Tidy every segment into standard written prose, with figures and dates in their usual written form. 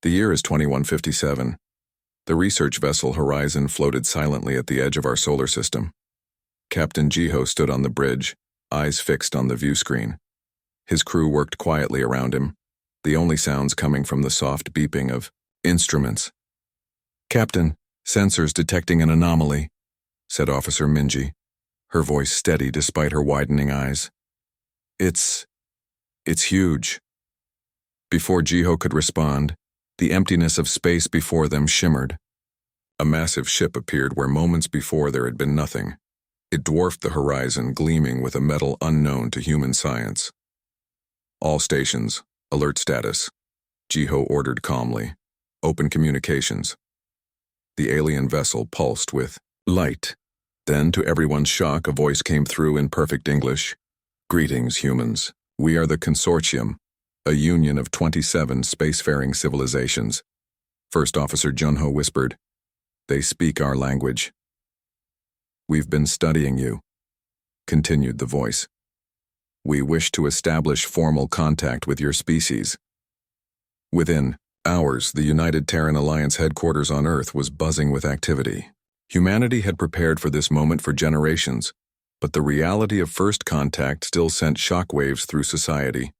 The year is 2157. The research vessel Horizon floated silently at the edge of our solar system. Captain Jiho stood on the bridge, eyes fixed on the view screen. His crew worked quietly around him, the only sounds coming from the soft beeping of instruments. "Captain, sensors detecting an anomaly," said Officer Minji, her voice steady despite her widening eyes. It's huge." Before Jiho could respond, the emptiness of space before them shimmered. A massive ship appeared where moments before there had been nothing. It dwarfed the horizon, gleaming with a metal unknown to human science. "All stations, alert status," Jiho ordered calmly. "Open communications." The alien vessel pulsed with light. Then, to everyone's shock, a voice came through in perfect English. "Greetings, humans. We are the Consortium, a union of 27 spacefaring civilizations." First Officer Junho whispered, "They speak our language." "We've been studying you," continued the voice. "We wish to establish formal contact with your species." Within hours, the United Terran Alliance headquarters on Earth was buzzing with activity. Humanity had prepared for this moment for generations, but the reality of first contact still sent shockwaves through society.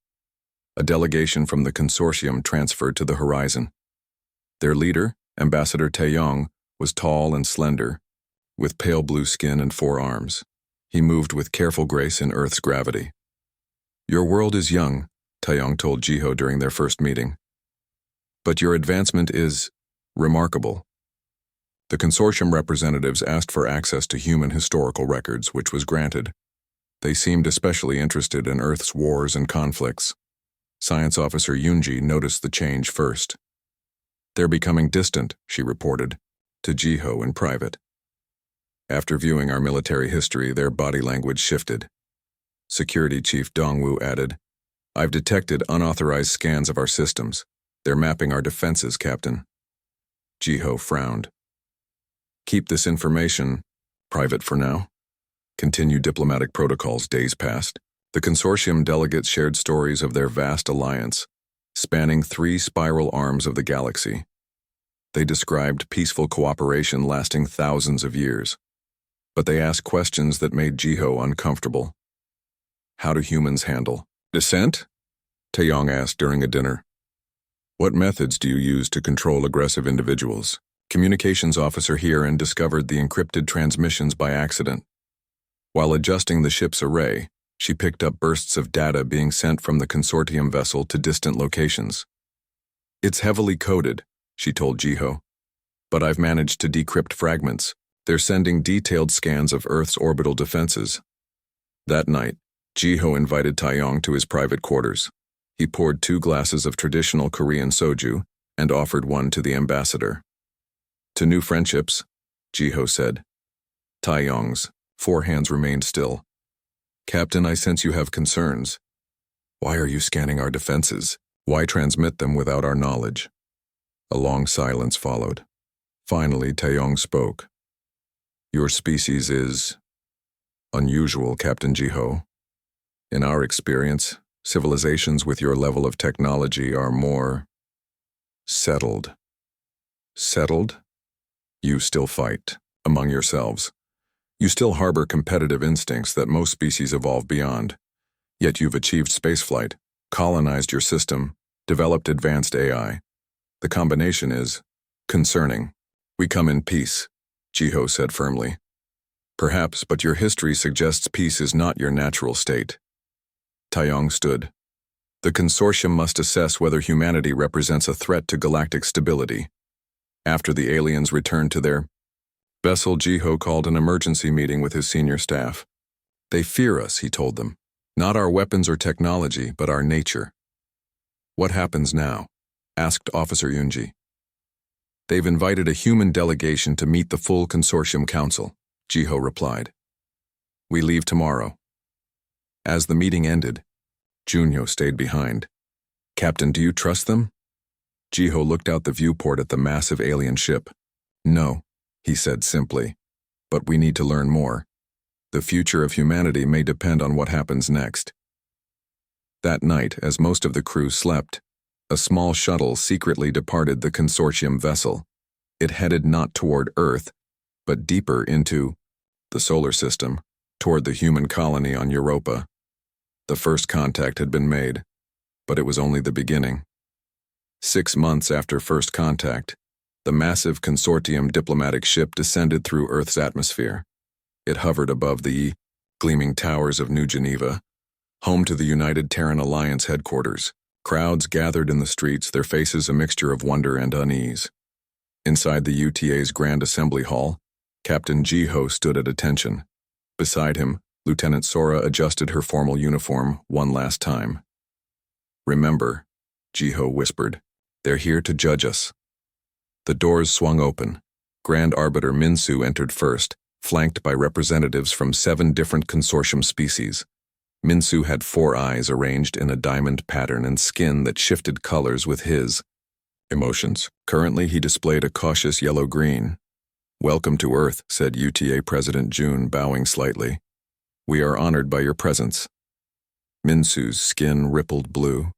A delegation from the consortium transferred to the horizon. Their leader, Ambassador Taeyong, was tall and slender, with pale blue skin and 4 arms. He moved with careful grace in Earth's gravity. "Your world is young," Taeyong told Jiho during their first meeting. "But your advancement is remarkable." The consortium representatives asked for access to human historical records, which was granted. They seemed especially interested in Earth's wars and conflicts. Science Officer Yunji noticed the change first. "They're becoming distant," she reported, to Jiho in private. After viewing our military history, their body language shifted. Security Chief Dongwu added, "I've detected unauthorized scans of our systems. They're mapping our defenses, Captain." Jiho frowned. "Keep this information private for now." Continued diplomatic protocols. Days passed. The consortium delegates shared stories of their vast alliance, spanning 3 spiral arms of the galaxy. They described peaceful cooperation lasting thousands of years. But they asked questions that made Jiho uncomfortable. "How do humans handle dissent?" Taeyong asked during a dinner. "What methods do you use to control aggressive individuals?" Communications officer here and discovered the encrypted transmissions by accident. While adjusting the ship's array, she picked up bursts of data being sent from the consortium vessel to distant locations. "It's heavily coded," she told Jiho. "But I've managed to decrypt fragments. They're sending detailed scans of Earth's orbital defenses." That night, Jiho invited Taeyong to his private quarters. He poured 2 glasses of traditional Korean soju and offered one to the ambassador. "To new friendships," Jiho said. Taeyong's 4 hands remained still. "Captain, I sense you have concerns. Why are you scanning our defenses? Why transmit them without our knowledge?" A long silence followed. Finally, Taeyong spoke. "Your species is unusual, Captain Jiho. In our experience, civilizations with your level of technology are more settled." "Settled? You still fight among yourselves. You still harbor competitive instincts that most species evolve beyond. Yet you've achieved spaceflight, colonized your system, developed advanced AI. The combination is concerning." "We come in peace," Jiho said firmly. "Perhaps, but your history suggests peace is not your natural state." Taeyong stood. "The consortium must assess whether humanity represents a threat to galactic stability." After the aliens returned to their vessel, Jiho called an emergency meeting with his senior staff. "They fear us," he told them. "Not our weapons or technology, but our nature." "What happens now?" asked Officer Yunji. "They've invited a human delegation to meet the full consortium council," Jiho replied. "We leave tomorrow." As the meeting ended, Junho stayed behind. "Captain, do you trust them?" Jiho looked out the viewport at the massive alien ship. "No," he said simply, "but we need to learn more. The future of humanity may depend on what happens next." That night, as most of the crew slept, A small shuttle secretly departed the consortium vessel. It headed not toward Earth, but deeper into the solar system, toward the human colony on Europa. The first contact had been made, but it was only the beginning. 6 months after first contact, the massive consortium diplomatic ship descended through Earth's atmosphere. It hovered above the gleaming towers of New Geneva, home to the United Terran Alliance headquarters. Crowds gathered in the streets, their faces a mixture of wonder and unease. Inside the UTA's Grand Assembly Hall, Captain Jiho stood at attention. Beside him, Lieutenant Sora adjusted her formal uniform one last time. "Remember," Jiho whispered, "they're here to judge us." The doors swung open. Grand Arbiter Minsu entered first, flanked by representatives from 7 different consortium species. Minsu had 4 eyes arranged in a diamond pattern and skin that shifted colors with his emotions. Currently, he displayed a cautious yellow-green. "Welcome to Earth," said UTA President June, bowing slightly. "We are honored by your presence." Minsu's skin rippled blue.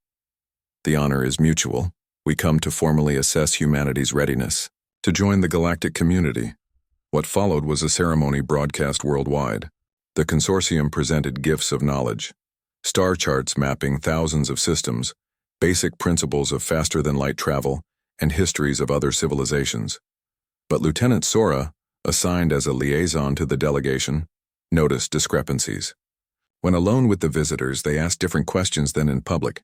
"The honor is mutual. We come to formally assess humanity's readiness to join the galactic community." What followed was a ceremony broadcast worldwide. The consortium presented gifts of knowledge, star charts mapping thousands of systems, basic principles of faster-than-light travel, and histories of other civilizations. But Lieutenant Sora, assigned as a liaison to the delegation, noticed discrepancies. When alone with the visitors, they asked different questions than in public.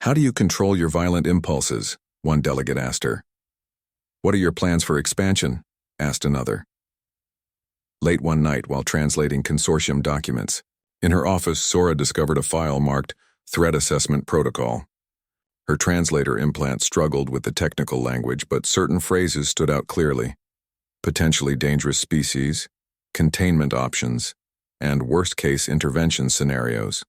"How do you control your violent impulses?" one delegate asked her. "What are your plans for expansion?" asked another. Late one night, while translating consortium documents, in her office, Sora discovered a file marked Threat Assessment Protocol. Her translator implant struggled with the technical language, but certain phrases stood out clearly. Potentially dangerous species, containment options, and worst-case intervention scenarios.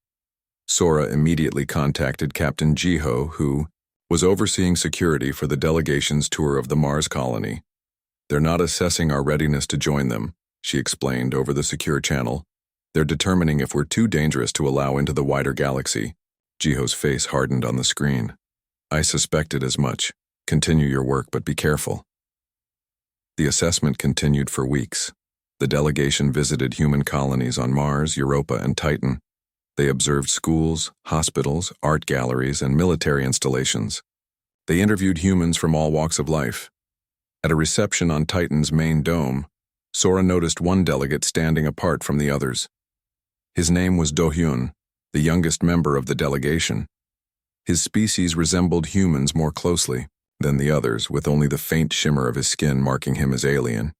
Sora immediately contacted Captain Jiho, who was overseeing security for the delegation's tour of the Mars colony. "They're not assessing our readiness to join them," she explained over the secure channel. "They're determining if we're too dangerous to allow into the wider galaxy." Jiho's face hardened on the screen. "I suspected as much. Continue your work, but be careful." The assessment continued for weeks. The delegation visited human colonies on Mars, Europa, and Titan. They observed schools, hospitals, art galleries, and military installations. They interviewed humans from all walks of life. At a reception on Titan's main dome, Sora noticed one delegate standing apart from the others. His name was Do-hyun, the youngest member of the delegation. His species resembled humans more closely than the others, with only the faint shimmer of his skin marking him as alien.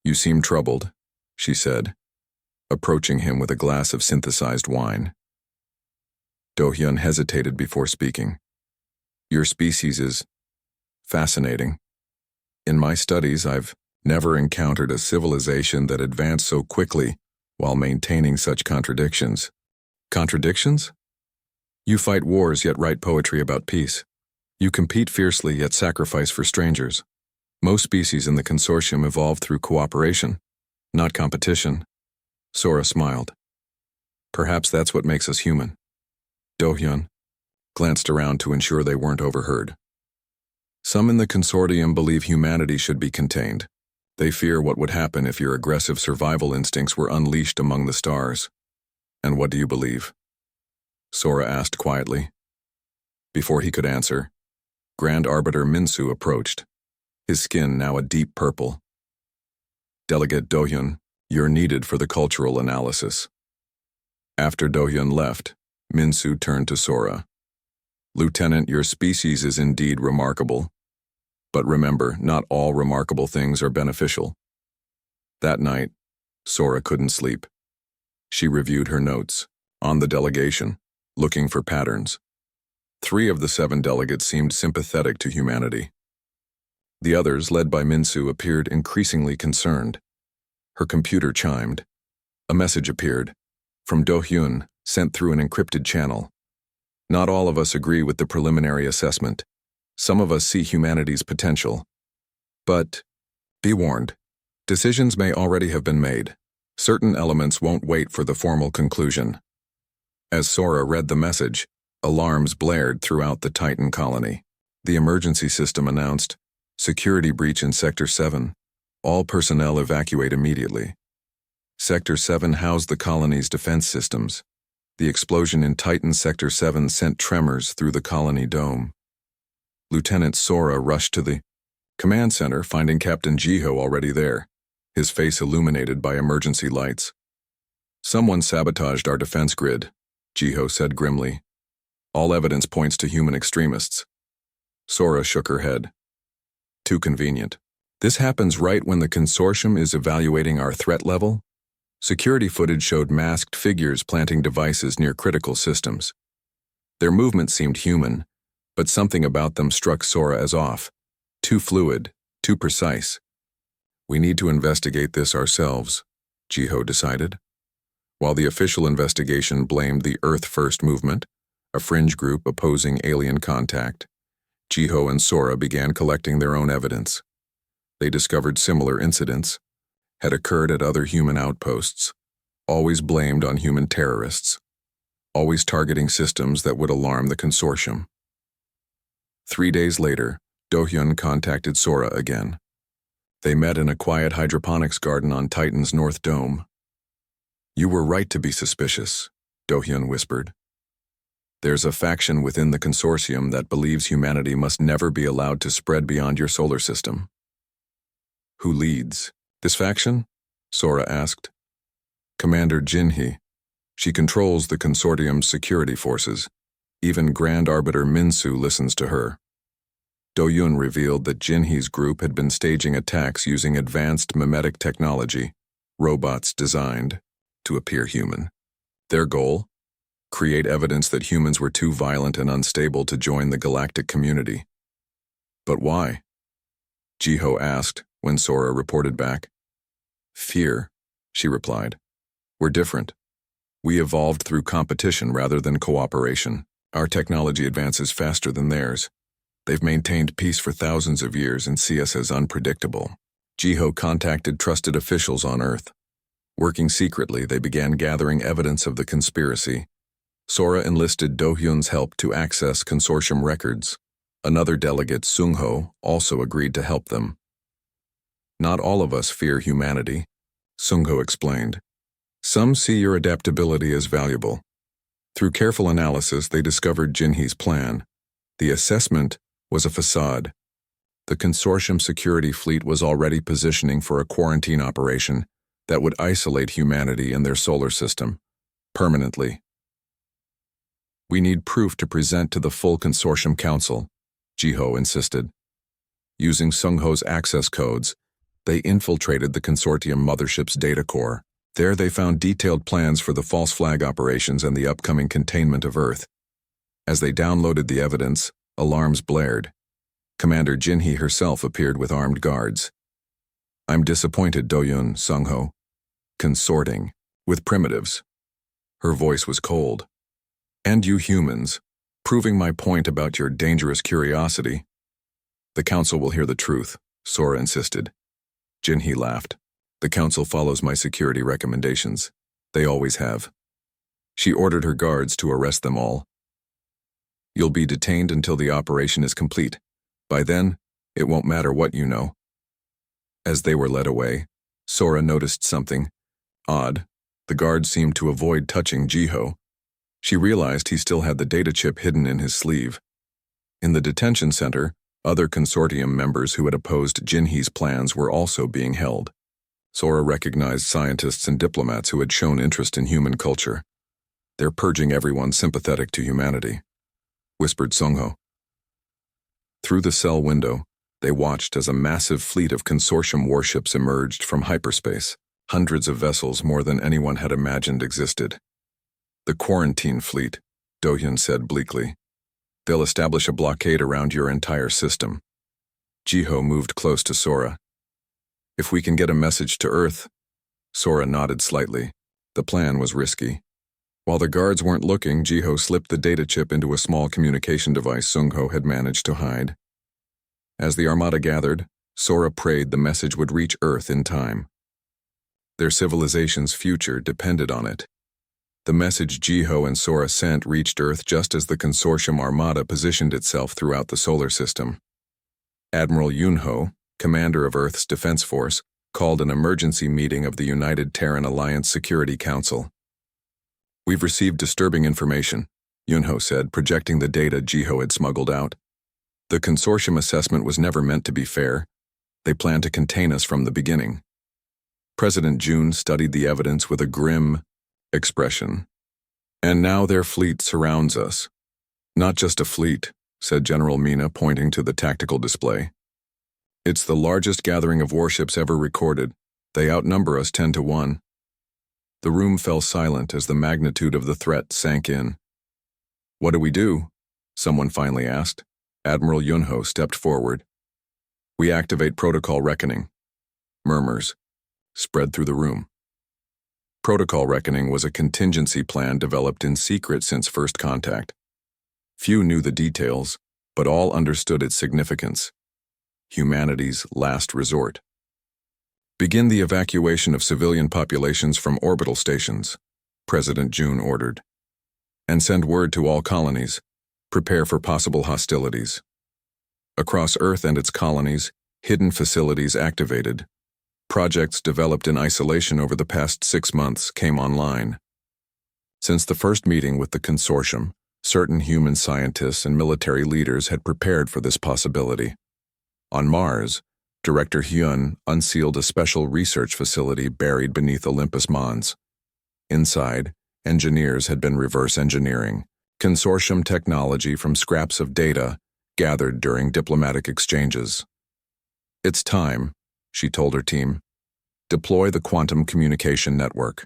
"You seem troubled," she said, approaching him with a glass of synthesized wine. Do-hyun hesitated before speaking. "Your species is fascinating. In my studies, I've never encountered a civilization that advanced so quickly while maintaining such contradictions." "Contradictions? You fight wars yet write poetry about peace. You compete fiercely yet sacrifice for strangers. Most species in the consortium evolve through cooperation, not competition." Sora smiled. "Perhaps that's what makes us human." Do-hyun glanced around to ensure they weren't overheard. "Some in the consortium believe humanity should be contained. They fear what would happen if your aggressive survival instincts were unleashed among the stars." "And what do you believe?" Sora asked quietly. Before he could answer, Grand Arbiter Minsu approached, his skin now a deep purple. "Delegate Do-hyun, you're needed for the cultural analysis." After Do-hyun left, Minsu turned to Sora. "Lieutenant, your species is indeed remarkable. But remember, not all remarkable things are beneficial." That night, Sora couldn't sleep. She reviewed her notes on the delegation, looking for patterns. 3 of the 7 delegates seemed sympathetic to humanity. The others, led by Minsu, appeared increasingly concerned. Her computer chimed. A message appeared, from Do-hyun, sent through an encrypted channel. "Not all of us agree with the preliminary assessment. Some of us see humanity's potential. But be warned, decisions may already have been made. Certain elements won't wait for the formal conclusion." As Sora read the message, Alarms blared throughout the Titan colony. The emergency system announced, "Security breach in Sector 7. All personnel evacuate immediately." Sector 7 housed the colony's defense systems. The explosion in Titan Sector 7 sent tremors through the colony dome. Lieutenant Sora rushed to the command center, finding Captain Jiho already there, his face illuminated by emergency lights. "Someone sabotaged our defense grid," Jiho said grimly. "All evidence points to human extremists." Sora shook her head. "Too convenient. This happens right when the consortium is evaluating our threat level." Security footage showed masked figures planting devices near critical systems. Their movement seemed human, but something about them struck Sora as off. Too fluid, too precise. "We need to investigate this ourselves," Jiho decided. While the official investigation blamed the Earth First movement, a fringe group opposing alien contact, Jiho and Sora began collecting their own evidence. They discovered similar incidents had occurred at other human outposts, always blamed on human terrorists, always targeting systems that would alarm the consortium. 3 days later, Do-hyun contacted Sora again. They met in a quiet hydroponics garden on Titan's North Dome. "You were right to be suspicious," Do-hyun whispered. "There's a faction within the consortium that believes humanity must never be allowed to spread beyond your solar system." "Who leads this faction?" Sora asked. "Commander Jinhee. She controls the consortium's security forces. Even Grand Arbiter Minsu listens to her." Do-hyun revealed that Jinhee's group had been staging attacks using advanced mimetic technology, robots designed to appear human. Their goal? Create evidence that humans were too violent and unstable to join the galactic community. "But why?" Jiho asked when Sora reported back. "Fear," she replied. "We're different. We evolved through competition rather than cooperation. Our technology advances faster than theirs. They've maintained peace for thousands of years and see us as unpredictable." Jiho contacted trusted officials on Earth. Working secretly, they began gathering evidence of the conspiracy. Sora enlisted Do-hyun's help to access consortium records. Another delegate, Sung-ho, also agreed to help them. "Not all of us fear humanity," Sung-ho explained. "Some see your adaptability as valuable." Through careful analysis, they discovered Jinhee's plan. The assessment was a facade. The consortium security fleet was already positioning for a quarantine operation that would isolate humanity in their solar system, permanently. "We need proof to present to the full consortium council," Jiho insisted. Using Sung-ho's access codes, they infiltrated the consortium mothership's data core. There they found detailed plans for the false flag operations and the upcoming containment of Earth. As they downloaded the evidence, alarms blared. Commander Jinhee herself appeared with armed guards. "I'm disappointed, Do-hyun, Sung-ho. Consorting with primitives." Her voice was cold. "And you humans, proving my point about your dangerous curiosity." "The council will hear the truth," Sora insisted. Jinhee laughed. "The council follows my security recommendations. They always have." She ordered her guards to arrest them all. "You'll be detained until the operation is complete. By then, it won't matter what you know." As they were led away, Sora noticed something odd. The guards seemed to avoid touching Jiho. She realized he still had the data chip hidden in his sleeve. In the detention center, other consortium members who had opposed Jinhee's plans were also being held. Sora recognized scientists and diplomats who had shown interest in human culture. "They're purging everyone sympathetic to humanity," whispered Sung-ho. Through the cell window, they watched as a massive fleet of consortium warships emerged from hyperspace, hundreds of vessels more than anyone had imagined existed. "The quarantine fleet," Do-hyun said bleakly. "They'll establish a blockade around your entire system." Jiho moved close to Sora. "If we can get a message to Earth..." Sora nodded slightly. The plan was risky. While the guards weren't looking, Jiho slipped the data chip into a small communication device Sung-ho had managed to hide. As the armada gathered, Sora prayed the message would reach Earth in time. Their civilization's future depended on it. The message Jiho and Sora sent reached Earth just as the consortium armada positioned itself throughout the solar system. Admiral Yunho, commander of Earth's Defense Force, called an emergency meeting of the United Terran Alliance Security Council. "We've received disturbing information," Yunho said, projecting the data Jiho had smuggled out. "The consortium assessment was never meant to be fair. They planned to contain us from the beginning." President June studied the evidence with a grim expression. "And now their fleet surrounds us." "Not just a fleet," said General Mina, pointing to the tactical display. "It's the largest gathering of warships ever recorded. They outnumber us 10-1. The room fell silent as the magnitude of the threat sank in. "What do we do?" someone finally asked. Admiral Yunho stepped forward. "We activate Protocol Reckoning." Murmurs spread through the room. Protocol Reckoning was a contingency plan developed in secret since first contact. Few knew the details, but all understood its significance. Humanity's last resort. "Begin the evacuation of civilian populations from orbital stations," President June ordered. "And send word to all colonies. Prepare for possible hostilities." Across Earth and its colonies, hidden facilities activated. Projects developed in isolation over the past 6 months came online. Since the first meeting with the consortium, certain human scientists and military leaders had prepared for this possibility. On Mars, Director Hyun unsealed a special research facility buried beneath Olympus Mons. Inside, engineers had been reverse engineering consortium technology from scraps of data gathered during diplomatic exchanges. "It's time," she told her team. "Deploy the quantum communication network."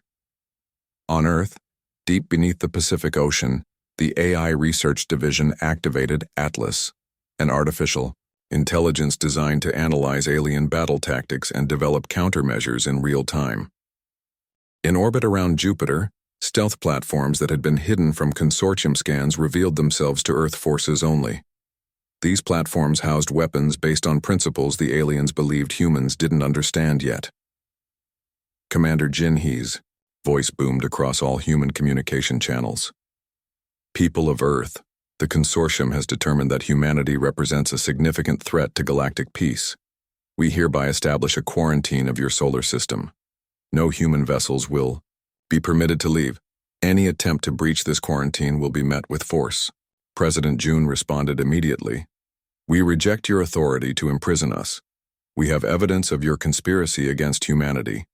On Earth, deep beneath the Pacific Ocean, the AI Research Division activated Atlas, an artificial intelligence designed to analyze alien battle tactics and develop countermeasures in real time. In orbit around Jupiter, stealth platforms that had been hidden from consortium scans revealed themselves to Earth forces only. These platforms housed weapons based on principles the aliens believed humans didn't understand yet. Commander Jinhee's voice boomed across all human communication channels. "People of Earth, the consortium has determined that humanity represents a significant threat to galactic peace. We hereby establish a quarantine of your solar system. No human vessels will be permitted to leave. Any attempt to breach this quarantine will be met with force." President June responded immediately. "We reject your authority to imprison us. We have evidence of your conspiracy against humanity.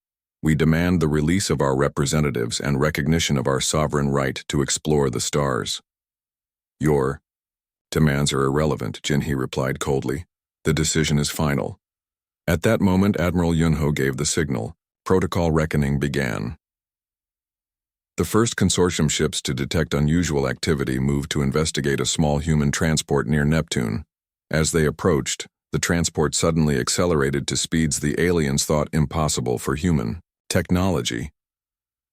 We demand the release of our representatives and recognition of our sovereign right to explore the stars." "Your demands are irrelevant," Jinhee replied coldly. "The decision is final." At that moment, Admiral Yunho gave the signal. Protocol Reckoning began. The first consortium ships to detect unusual activity moved to investigate a small human transport near Neptune. As they approached, the transport suddenly accelerated to speeds the aliens thought impossible for human technology.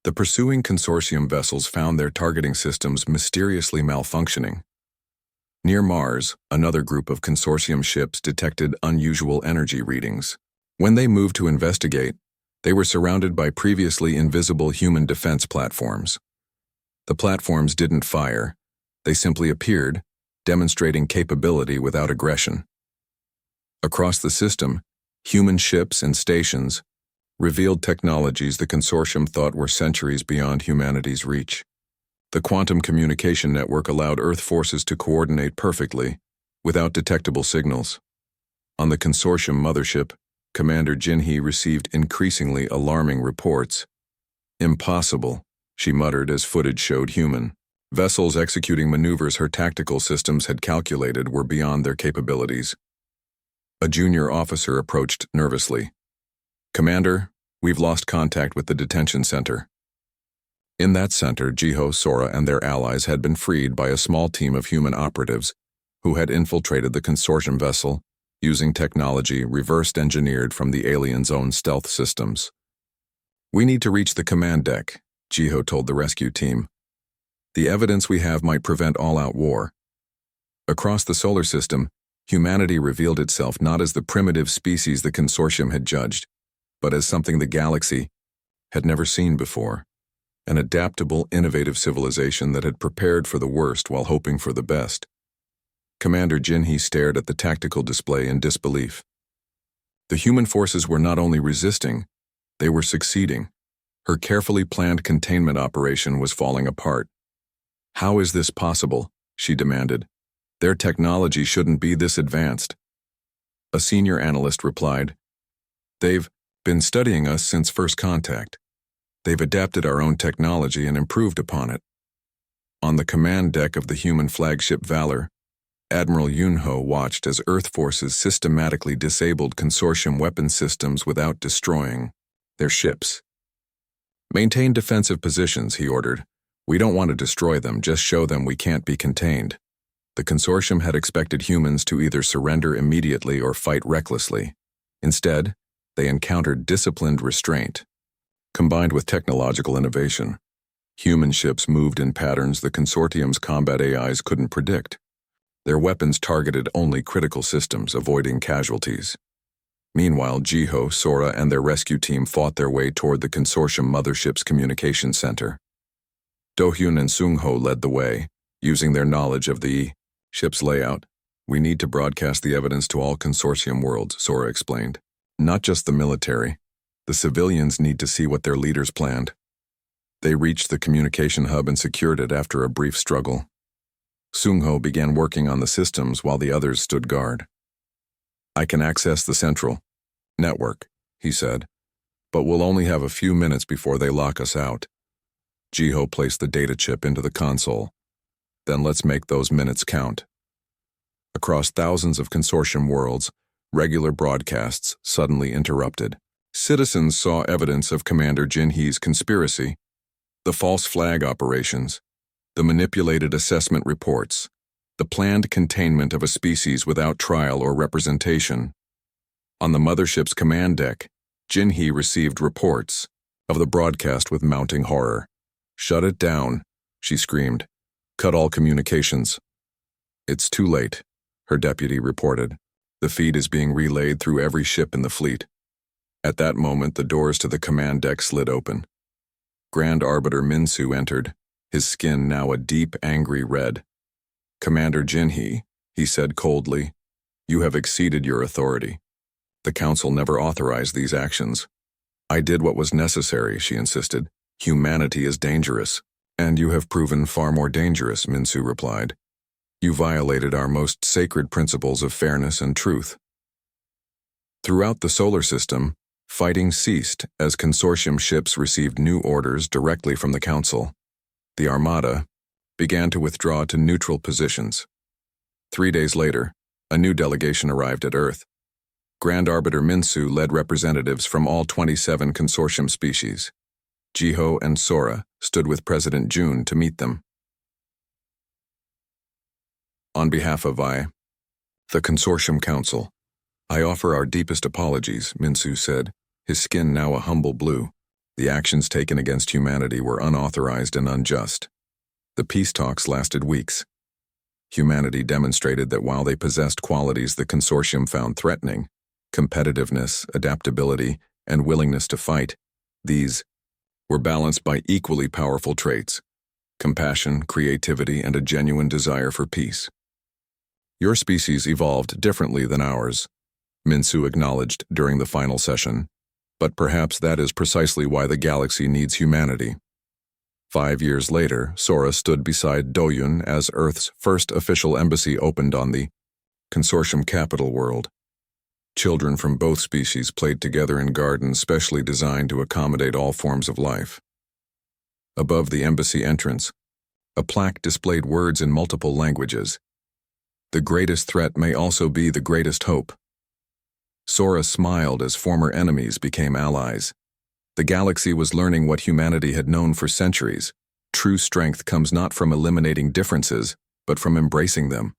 The pursuing consortium vessels found their targeting systems mysteriously malfunctioning. Near Mars, another group of consortium ships detected unusual energy readings. When they moved to investigate, they were surrounded by previously invisible human defense platforms. The platforms didn't fire. They simply appeared, demonstrating capability without aggression. Across the system, human ships and stations revealed technologies the consortium thought were centuries beyond humanity's reach. The quantum communication network allowed Earth forces to coordinate perfectly, without detectable signals. On the consortium mothership, Commander Jinhee received increasingly alarming reports. "Impossible," she muttered as footage showed human vessels executing maneuvers her tactical systems had calculated were beyond their capabilities. A junior officer approached nervously. "Commander, we've lost contact with the detention center." In that center, Jiho, Sora, and their allies had been freed by a small team of human operatives who had infiltrated the consortium vessel using technology reversed engineered from the aliens' own stealth systems. "We need to reach the command deck," Jiho told the rescue team. "The evidence we have might prevent all-out war." Across the solar system, humanity revealed itself not as the primitive species the consortium had judged, but as something the galaxy had never seen before. an adaptable, innovative civilization that had prepared for the worst while hoping for the best. Commander Jinhee stared at the tactical display in disbelief. The human forces were not only resisting, they were succeeding. Her carefully planned containment operation was falling apart. "How is this possible?" she demanded. "Their technology shouldn't be this advanced." A senior analyst replied, "They've been studying us since first contact. They've adapted our own technology and improved upon it." On the command deck of the human flagship Valor, Admiral Yunho watched as Earth forces systematically disabled consortium weapon systems without destroying their ships. "Maintain defensive positions," he ordered. "We don't want to destroy them, just show them we can't be contained." The consortium had expected humans to either surrender immediately or fight recklessly. Instead, they encountered disciplined restraint. Combined with technological innovation, human ships moved in patterns the consortium's combat AIs couldn't predict. Their weapons targeted only critical systems, avoiding casualties. Meanwhile, Jiho, Sora, and their rescue team fought their way toward the consortium mothership's communication center. Dohyun and Sungho led the way, using their knowledge of the ship's layout. "We need to broadcast the evidence to all consortium worlds," Sora explained. "Not just the military. The civilians need to see what their leaders planned." They reached the communication hub and secured it after a brief struggle. Sungho began working on the systems while the others stood guard. "I can access the central network," he said, "but we'll only have a few minutes before they lock us out." Jiho placed the data chip into the console. "Then let's make those minutes count." Across thousands of consortium worlds, regular broadcasts suddenly interrupted. Citizens saw evidence of Commander Jinhee's conspiracy, the false flag operations, the manipulated assessment reports, the planned containment of a species without trial or representation. On the mothership's command deck, Jinhee received reports of the broadcast with mounting horror. "Shut it down," she screamed. "Cut all communications." "It's too late," her deputy reported. "The feed is being relayed through every ship in the fleet." At that moment, the doors to the command deck slid open. Grand Arbiter Minsu entered, his skin now a deep, angry red. "Commander Jinhee," he said coldly, "you have exceeded your authority. The Council never authorized these actions." "I did what was necessary," she insisted. "Humanity is dangerous." "And you have proven far more dangerous," Minsu replied. "You violated our most sacred principles of fairness and truth." Throughout the solar system, fighting ceased as consortium ships received new orders directly from the Council. The Armada began to withdraw to neutral positions. 3 days later, a new delegation arrived at Earth. Grand Arbiter Minsu led representatives from all 27 consortium species. Jiho and Sora stood with President June to meet them. "On behalf of the Consortium Council, I offer our deepest apologies," Minsu said, his skin now a humble blue. "The actions taken against humanity were unauthorized and unjust." The peace talks lasted weeks. Humanity demonstrated that while they possessed qualities the consortium found threatening, competitiveness, adaptability, and willingness to fight, these were balanced by equally powerful traits: compassion, creativity, and a genuine desire for peace. "Your species evolved differently than ours," Minsu acknowledged during the final session, "but perhaps that is precisely why the galaxy needs humanity." 5 years later, Sora stood beside Dohyun as Earth's first official embassy opened on the consortium capital world. Children from both species played together in gardens specially designed to accommodate all forms of life. Above the embassy entrance, a plaque displayed words in multiple languages. "The greatest threat may also be the greatest hope." Sora smiled as former enemies became allies. The galaxy was learning what humanity had known for centuries. True strength comes not from eliminating differences, but from embracing them.